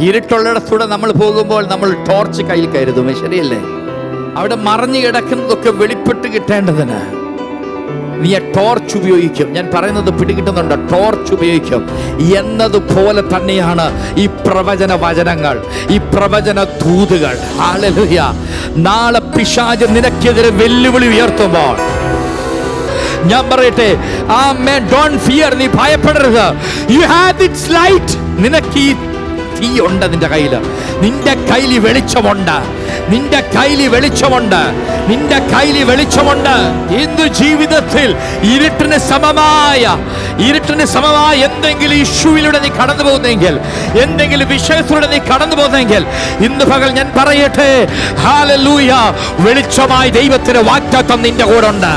ഇരുട്ടുള്ളിടത്തൂടെ നമ്മൾ പോകുമ്പോൾ നമ്മൾ ടോർച്ച് കയ്യിൽ കരുതും, ശരിയല്ലേ? അവിടെ മറഞ്ഞു കിടക്കുന്നതൊക്കെ വെളിപ്പെട്ട് കിട്ടേണ്ടതിന് നീ ആ ടോർച്ച് ഉപയോഗിക്കും. ഞാൻ പറയുന്നത് പിടികിട്ടുന്നുണ്ട്? ടോർച്ച് ഉപയോഗിക്കും എന്നതുപോലെ തന്നെയാണ് ഈ പ്രവചന വചനങ്ങൾ, ഈ പ്രവചന ദൂതുകൾ. ഹല്ലേലൂയ. നാളെ പിശാച് നിനക്കെതിരെ വെല്ലുവിളി ഉയർത്തുമ്പോൾ ഞാൻ പറയട്ടെ, ആമേൻ, ഡോണ്ട് ഫിയർ, നീ ഭയപ്പെടരുത്. You have its light. നിനക്ക് ഈ തീ ഉണ്ട് നിന്റെ കയ്യിൽ, നിന്റെ കയ്യിൽ വെളിച്ചമുണ്ട്, നിന്റെ കയ്യിൽ വെളിച്ചമുണ്ട്, നിന്റെ കയ്യിൽ വെളിച്ചമുണ്ട്. ഇന്ന് ജീവിതത്തിൽ ഇരുട്ടിന് സമമായ എന്തെങ്കിലും ഇഷ്യൂവിലൂടെ നീ കടന്നു പോകുന്നെങ്കിൽ, എന്തെങ്കിലും വിഷയത്തിലൂടെ നീ കടന്നു പോകുന്നെങ്കിൽ, ഇന്ന് പകൽ ഞാൻ പറയട്ടെ, ഹല്ലേലൂയ, വെളിച്ചമായി ദൈവത്തിന്റെ വാഗ്ദത്തം നിന്റെ കൂടെ ഉണ്ട്.